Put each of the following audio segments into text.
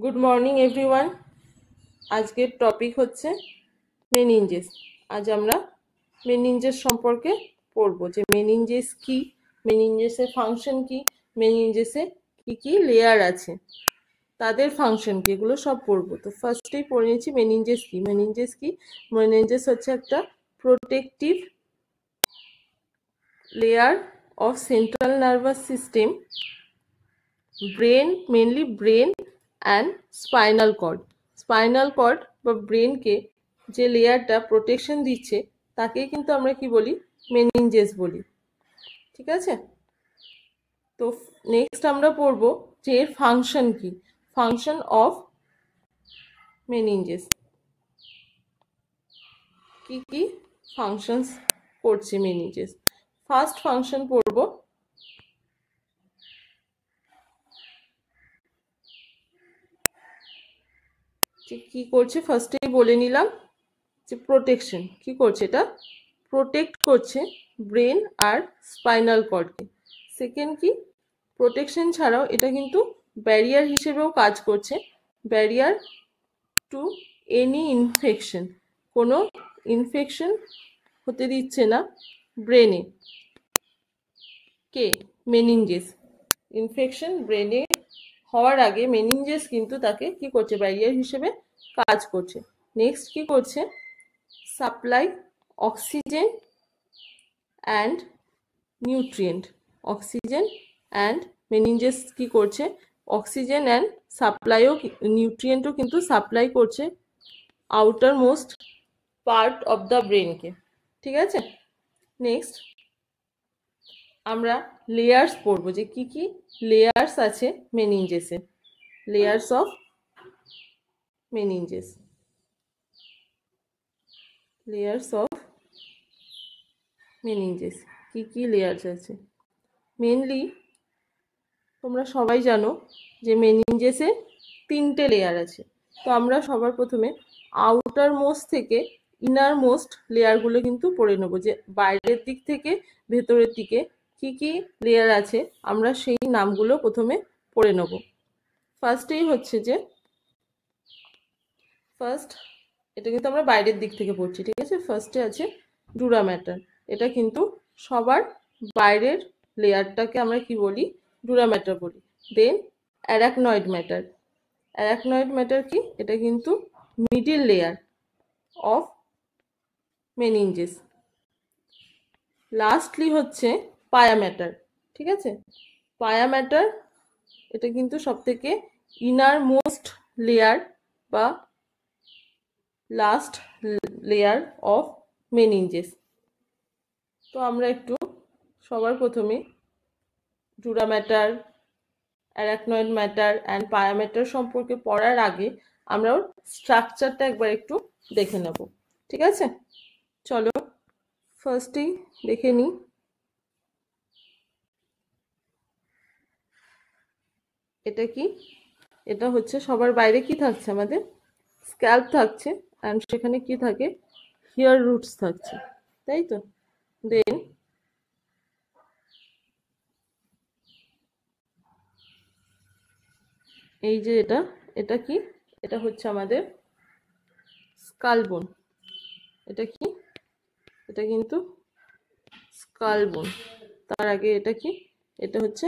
Good morning everyone. আজকের topic হচ্ছে meninges. আজ আমরা মেনিনজেস সম্পর্কে পড়বো যে মেনিনজেস কি, মেনিনজেসের ফাংশন কি, মেনিনজেসে কি কি লেয়ার আছে, তাদের ফাংশন কি, এগুলো সব পড়বো। তো ফার্স্টেই পড়ে নিচ্ছি মেনিনজেস কি। মেনিনজেস কি? মেনিনজেস হচ্ছে একটা protective layer of central nervous system, brain, mainly brain and spinal cord. Spinal cord বা ব্রেনকে যে লেয়ারটা প্রোটেকশন দিচ্ছে তাকেই কিন্তু আমরা কি বলি? মেনিনজেস বলি। ঠিক আছে? তো নেক্সট আমরা পড়বো যে এর ফাংশন কি, ফাংশন অফ মেনিনজেস, কি কি ফাংশনস করছে মেনিনজেস। ফার্স্ট ফাংশন পড়বো যে কি করছে, ফার্স্টেই বলে নিলাম যে প্রোটেকশন। কি করছে? এটা প্রোটেক্ট করছে ব্রেন আর স্পাইনাল কর্ডকে। সেকেন্ড কি, প্রোটেকশন ছাড়াও এটা কিন্তু ব্যারিয়ার হিসেবেও কাজ করছে, ব্যারিয়ার টু এনি ইনফেকশন। কোনো ইনফেকশন হতে দিচ্ছে না ব্রেনে। কে? মেনিনজেস। ইনফেকশন ব্রেনে হওয়ার আগে মেনিনজেস কিন্তু তাকে কি করছে? ব্যারিয়ার হিসেবে কাজ করছে। নেক্সট কি করছে? Supply oxygen and nutrient. Oxygen and meninges কি করছে? অক্সিজেন অ্যান্ড সাপ্লাইও, নিউট্রিয়েন্টও কিন্তু সাপ্লাই করছে outer most part of the ব্রেনকে। ঠিক আছে? নেক্সট আমরা লেয়ার্স পড়বো যে কি কি লেয়ার্স আছে মেনিনজেসে। Layers of meninges, layers of meninges, কি কি লেয়ার্স আছে। মেনলি তোমরা সবাই জানো যে মেনিনজেসে তিনটে লেয়ার আছে। তো আমরা সবার প্রথমে আউটার মোস্ট থেকে ইনার মোস্ট লেয়ারগুলো কিন্তু পড়ে নেবো, যে বাইরের দিক থেকে ভেতরের দিকে কি কি লেয়ার আছে আমরা সেই নামগুলো প্রথমে পড়ে নেব। ফার্স্টেই হচ্ছে যে ফার্স্ট, এটা কিন্তু আমরা বাইরের দিক থেকে পড়ছি। ঠিক আছে? ফার্স্টে আছে ডুরা ম্যাটার। এটা কিন্তু সবার বাইরের লেয়ারটাকে আমরা কি বলি? ডুরা ম্যাটার বলি। দেন অ্যারাকনয়েড ম্যাটার। অ্যারাকনয়েড ম্যাটার কি? এটা কিন্তু middle layer of meninges. Lastly হচ্ছে পায়া ম্যাটার। ঠিক আছে? পায়া ম্যাটার এটা কিন্তু সব থেকে ইনার মোস্ট লেয়ার বা লাস্ট লেয়ার অফ মেনিনজেস। তো আমরা একটু সবার প্রথমে dura matter, arachnoid matter and পায়া ম্যাটার সম্পর্কে পড়ার আগে আমরা ওর স্ট্রাকচারটা একবার একটু দেখে নেব। ঠিক আছে? চলো ফার্স্টেই দেখে নিই। এটা কি? এটা হচ্ছে সবার বাইরে কি থাকছে? আমাদের স্ক্যাল্প থাকছে অ্যান্ড সেখানে কি থাকে? হেয়ার রুটস থাকছে, তাই তো? দেন এই যে এটা, এটা কি? এটা হচ্ছে আমাদের স্কাল বোন। এটা কি? এটা কিন্তু স্কাল বোন। তার আগে এটা কি? এটা হচ্ছে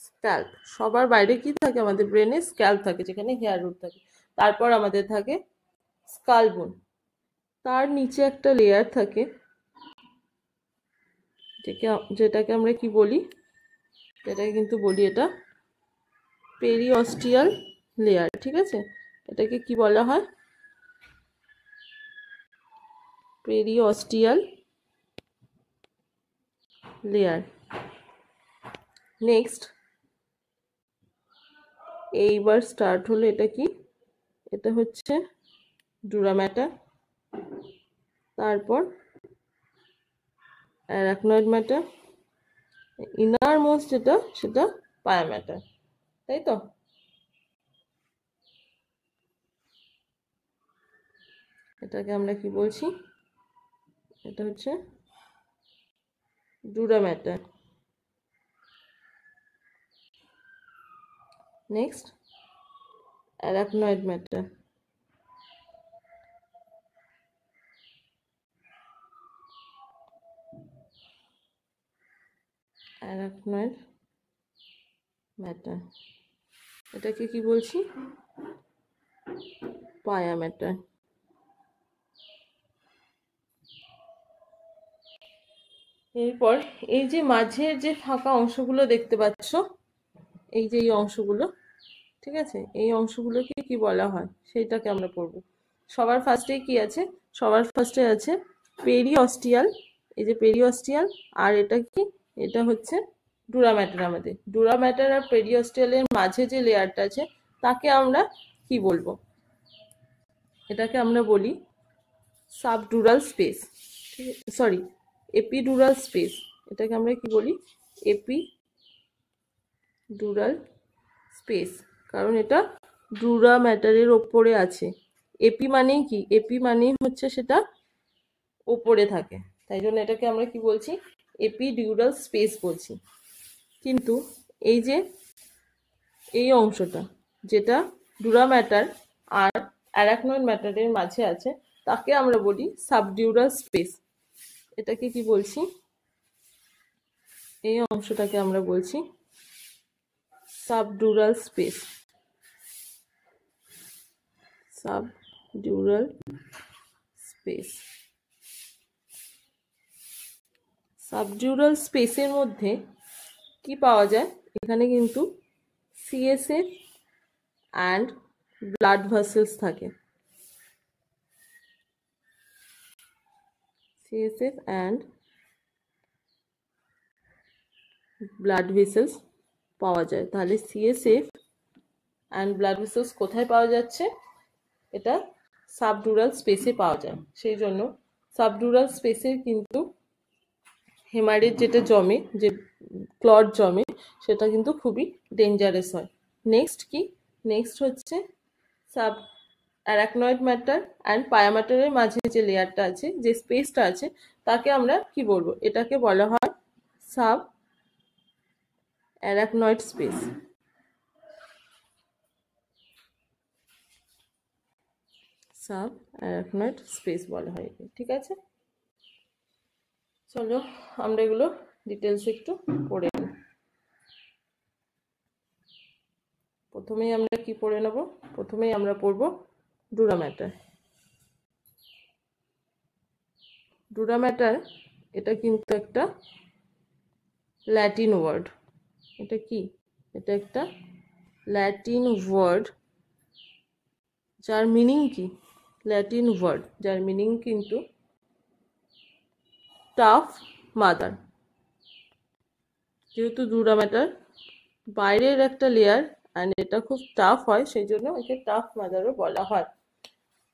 স্ক্যাল্প। সবার বাইরে কি থাকে? আমাদের ব্রেনে স্ক্যাল্প থাকে যেখানে হেয়ার রুট থাকে। তারপর আমাদের থাকে স্কাল বোন। তার নিচে একটা লেয়ার থাকে যেটাকে আমরা কি বলি? এটাকে কিন্তু বলি এটা পেরিঅস্টিয়াল লেয়ার। ঠিক আছে? এটাকে কি বলা হয়? পেরিঅস্টিয়াল লেয়ার। নেক্সট এইবার স্টার্ট হলো, এটা কি? এটা হচ্ছে ডুরা ম্যাটার, তারপর অ্যারাকনয়েড ম্যাটার, ইনার মোস্ট যেটা সেটা পায়া ম্যাটার, তাই তো? এটাকে আমরা কি বলছি? এটা হচ্ছে dura matter. Next arachnoid matter. Arachnoid matter, এটাকে কি বলছি? পায়া ম্যাটার। এরপর এই যে মাঝের যে ফাঁকা অংশগুলো দেখতে পাচ্ছ, এই যে এই অংশগুলো, ঠিক আছে, এই অংশগুলোকে কি বলা হয় সেইটাকে আমরা পড়ব। সবার ফার্স্টে কি আছে? সবার ফার্স্টে আছে পেরিঅস্টিয়াল। এই যে পেরিঅস্টিয়াল, আর এটা কি? এটা হচ্ছে ডুরা ম্যাটার। আমাদের ডুরা ম্যাটার আর পেরিঅস্টিয়ালের মাঝে যে লেয়ারটা আছে তাকে আমরা কি বলবো? এটাকে আমরা বলি subdural space, sorry epidural space. এটাকে আমরা কি বলি? এপিডুরাল স্পেস, কারণ এটা ডুরা ম্যাটারের ওপরে আছে। এপি মানেই কি? এপি মানেই হচ্ছে সেটা ওপরে থাকে, তাই জন্য এটাকে আমরা কি বলছি? এপিডিউরাল স্পেস বলছি। কিন্তু এই যে এই অংশটা যেটা ডুরা ম্যাটার আর অ্যারাকনয়েড ম্যাটারের মাঝে আছে তাকে আমরা বলি সাবডিউরাল স্পেস। এটাকে কি বলছি? এই অংশটাকে আমরা বলছি subdural space. Subdural space. Subdural স্পেসের মধ্যে কি পাওয়া যায়? এখানে কিন্তু সিএসএফ অ্যান্ড ব্লাড ভেসেলস থাকে। সিএসএফ অ্যান্ড ব্লাড ভেসেলস পাওয়া যায়। তাহলে সিএসএফ অ্যান্ড ব্লাড ভেসেলস কোথায় পাওয়া যাচ্ছে? এটা সাবডুরাল স্পেসে পাওয়া যায়। সেই জন্য সাবডুরাল স্পেসে কিন্তু হেমারেজ যেটা জমে, যে ক্লট জমে, সেটা কিন্তু খুবই ডেঞ্জারাস হয়। নেক্সট কি? নেক্সট হচ্ছে সাব অ্যারাকনয়েড ম্যাটার অ্যান্ড পায়া ম্যাটারের মাঝে যে লেয়ারটা আছে, যে স্পেসটা আছে, তাকে আমরা কি বলবো? এটাকে বলা হয় sub arachnoid space. Sub arachnoid space বলা হয়, ঠিক আছে? চলো আমরা এগুলো ডিটেলস একটু পড়ে নিই। প্রথমেই আমরা কি পড়ে নেব? প্রথমেই আমরা পড়ব ডুরা ম্যাটার। ডুরা ম্যাটার এটা কিন্তু একটা ল্যাটিন ওয়ার্ড। এটা কি? এটা একটা ল্যাটিন ওয়ার্ড, যার মিনিং কি? ল্যাটিন ওয়ার্ড যার মিনিং কিন্তু টাফ মাদার। যেহেতু ডুরা ম্যাটার বাইরের একটা লেয়ার অ্যান্ড এটা খুব টাফ হয়, সেই জন্য একে টাফ মাদারও বলা হয়।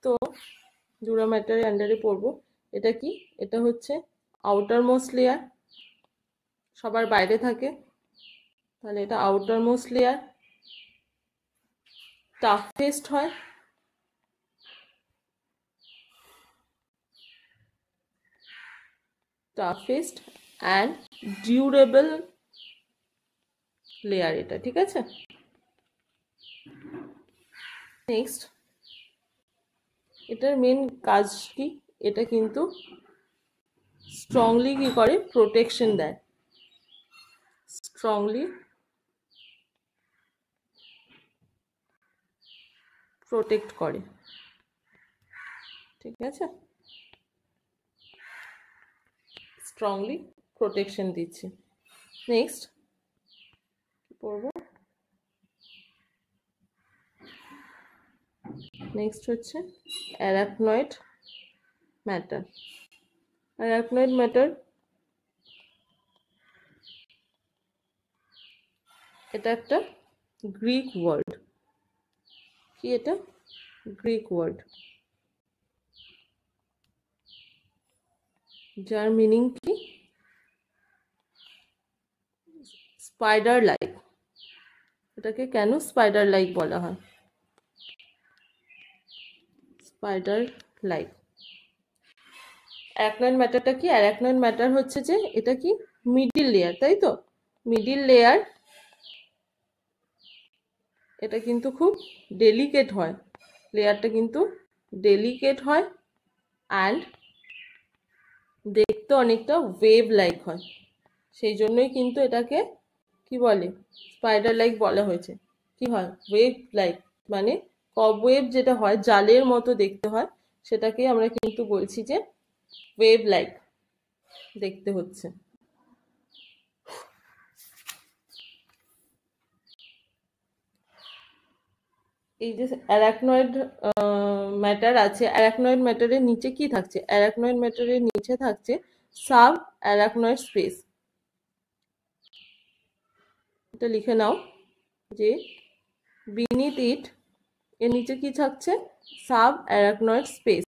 তো ডুরা ম্যাটারের আন্ডারে পড়বো। এটা কি? এটা হচ্ছে আউটার মোস্ট লেয়ার, সবার বাইরে থাকে। তাহলে এটা আউটার মোস্ট লেয়ার, টাফেস্ট হয়, টাফেস্ট অ্যান্ড ডিউরেবল লেয়ার এটা, ঠিক আছে? নেক্সট, এটার মেন কাজ কি? এটা কিন্তু স্ট্রংলি কি করে? প্রোটেকশন দেয়। স্ট্রংলি প্রোটেক্ট করে, ঠিক আছে? স্ট্রংলি প্রোটেকশন দিচ্ছে। নেক্সট কি পড়বো? নেক্সট হচ্ছে অ্যারাকনয়েড ম্যাটার। অ্যারাকনয়েড ম্যাটার এটা একটা গ্রিক ওয়ার্ড। কি এটা? গ্রিক ওয়ার্ড, যার মিনিং কি? Spider like. এটাকে কেন স্পাইডার লাইক বলা হয়? Spider like. অ্যারাকনয়েড ম্যাটারটা কি? অ্যারাকনয়েড ম্যাটার হচ্ছে যে এটা কি মিডিল লেয়ার, তাই তো? মিডিল লেয়ার, এটা কিন্তু খুব ডেলিকেট হয়, লেয়ারটা কিন্তু ডেলিকেট হয় অ্যান্ড দেখতে অনেকটা ওয়েভ লাইক হয়। সেই জন্যই কিন্তু এটাকে কি বলে, স্পাইডার লাইক বলা হয়েছে। কি হয়, ওয়েভ লাইক, মানে কবওয়েভ যেটা হয় জালের মতো দেখতে হয়, সেটাকে আমরা কিন্তু বলছি যে ওয়েভ লাইক দেখতে হচ্ছে। এই যে অ্যারাকনয়েড ম্যাটার আছে, অ্যারাকনয়েড ম্যাটারের নিচে কি থাকছে, অ্যারাকনয়েড ম্যাটারের নিচে থাকছে সাব অ্যারাকনয়েড স্পেস। এটা লিখে নাও যে বিনিথ ইট, এর নিচে কি থাকছে, sub arachnoid space.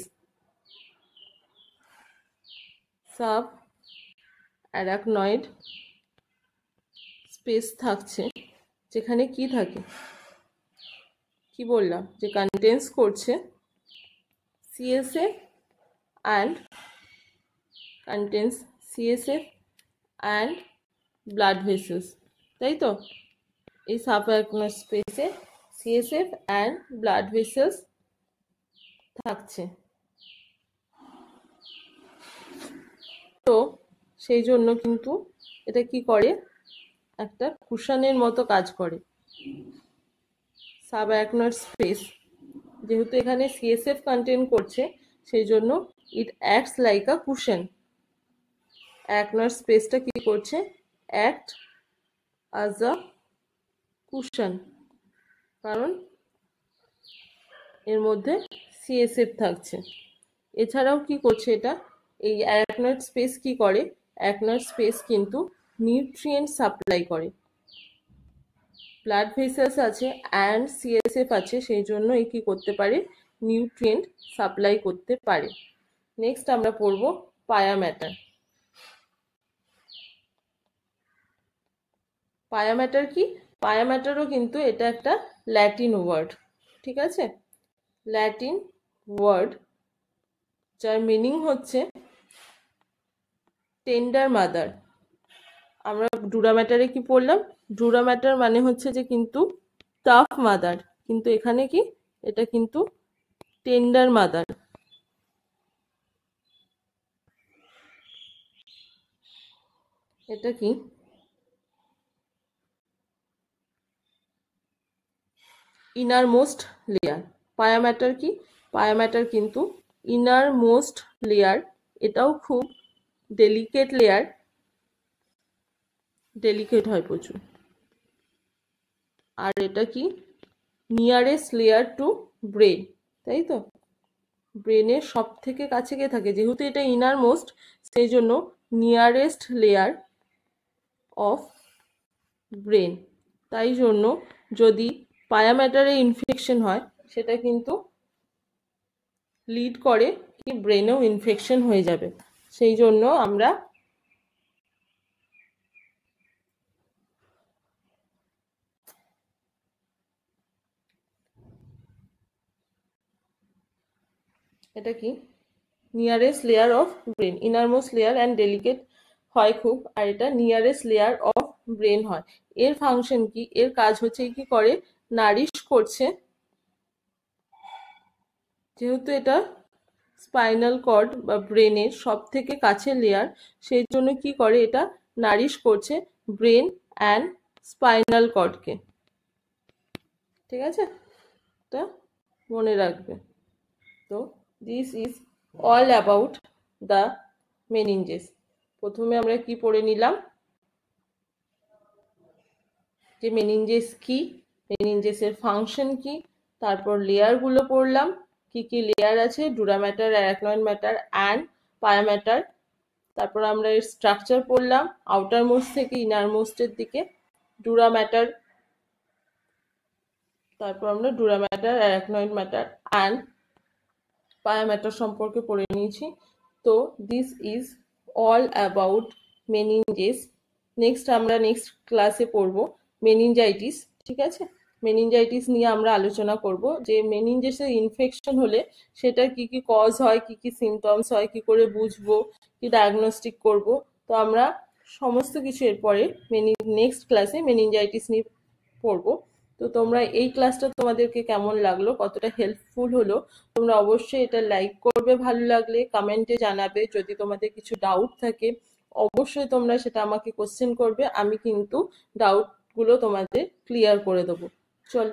Sub arachnoid space থাকছে, যেখানে কি থাকে, কি বললাম, যে কন্টেন্স করছে সিএসএফ অ্যান্ড ব্লাড ভেসেলস, তাই তো? এই সাব অ্যারাকনয়েড স্পেসে সিএসএফ অ্যান্ড ব্লাড ভেসেলস থাকছে। তো সেই জন্য কিন্তু এটা কি করে, একটা কুশনের মতো কাজ করে। সাব অ্যারাকনয়েড স্পেস যেহেতু এখানে সিএসএফ কন্টেন করছে, সেই জন্য ইট অ্যাক্টস লাইক আ কুশন। অ্যারাকনয়েড স্পেসটা কি করছে, অ্যাক্ট অ্যাজ আ কুশন, কারণ এর মধ্যে সিএসএফ থাকছে। এছাড়াও কি করছে এটা, এই অ্যারাকনয়েড স্পেস কি করে, অ্যারাকনয়েড স্পেস কিন্তু নিউট্রিয়েন্ট সাপ্লাই করে। ব্লাড ভেসেলস আছে অ্যান্ড সিএসএফ আছে, সেই জন্য এই কি করতে পারে, নিউট্রিয়েন্ট সাপ্লাই করতে পারে। নেক্সট আমরা পড়ব পায়া ম্যাটার। পায়া ম্যাটার কি, পায়া ম্যাটারও কিন্তু এটা একটা ল্যাটিন ওয়ার্ড, ঠিক আছে? ল্যাটিন ওয়ার্ড, যার মিনিং হচ্ছে টেন্ডার মাদার। আমরা ডুরা ম্যাটারে কি পড়লাম, ডুরা ম্যাটার মানে হচ্ছে যে কিন্তু টাফ মাদার, কিন্তু এখানে কি, এটা কিন্তু টেন্ডার মাদার। এটা কি, ইনার মোস্ট লেয়ার। পায়া ম্যাটার কি, পায়া ম্যাটার কিন্তু ইনার মোস্ট লেয়ার, এটাও খুব ডেলিকেট লেয়ার, ডেলিকেট হয় প্রচুর। আর এটা কি, নিয়ারেস্ট লেয়ার টু ব্রেন, তাই তো? ব্রেনের সব থেকে কাছে কে থাকে, যেহেতু এটা ইনার মোস্ট, সেই জন্য নিয়ারেস্ট লেয়ার অফ ব্রেন। তাই জন্য যদি পায়া ম্যাটারে ইনফেকশন হয়, সেটা কিন্তু লিড করে কি ব্রেনেও ইনফেকশন হয়ে যাবে। সেই জন্য আমরা এটা কি, nearest layer of brain, innermost layer and delicate হয় খুব, আর এটা নিয়ারেস্ট লেয়ার অফ ব্রেন হয়। এর ফাংশন কি, এর কাজ হচ্ছে কি করে, নারিশ করছে, যেহেতু এটা স্পাইনাল কর্ড বা ব্রেনের সব থেকে কাছের লেয়ার, সেই জন্য কি করে, এটা নারিশ করছে ব্রেন অ্যান্ড স্পাইনাল কর্ডকে। ঠিক আছে, এটা মনে রাখবে। তো this is all about the meninges. প্রথমে আমরা কি পড়ে নিলাম, যে মেনিনজেস কি, মেনিনজেসের ফাংশন কি, তারপর লেয়ারগুলো পড়লাম, কি কি লেয়ার আছে, dura matter, arachnoid matter and পায়া ম্যাটার। তারপর আমরা এর স্ট্রাকচার পড়লাম, আউটার মোস্ট থেকে ইনার মোস্টের দিকে ডুরা ম্যাটার, তারপর আমরা dura matter, arachnoid matter and পায়া ম্যাটার সম্পর্কে পড়ে নিয়েছি। তো this is all about meninges. Next আমরা নেক্সট ক্লাসে পড়ব মেনিনজাইটিস, ঠিক আছে? মেনিনজাইটিস নিয়ে আমরা আলোচনা করব, যে মেনিনজেসের ইনফেকশন হলে সেটার কি কি কজ হয়, কি কি সিমটমস হয়, কি করে বুঝবো, কি ডায়াগনস্টিক করব। তো আমরা সমস্ত কিছু এরপরে নেক্সট ক্লাসে মেনিনজাইটিস নিয়ে পড়ব। তো তো তোমরা এই ক্লাসটা তোমাদেরকে কেমন লাগলো, কতটা হেল্পফুল হলো, তোমরা অবশ্যই এটা লাইক করবে, ভালো লাগলে কমেন্টে জানাবে। যদি তোমাদের কিছু ডাউট থাকে অবশ্যই তোমরা সেটা আমাকে কোশ্চেন করবে, আমি কিন্তু ডাউটগুলো তোমাদের ক্লিয়ার করে দেবো। চল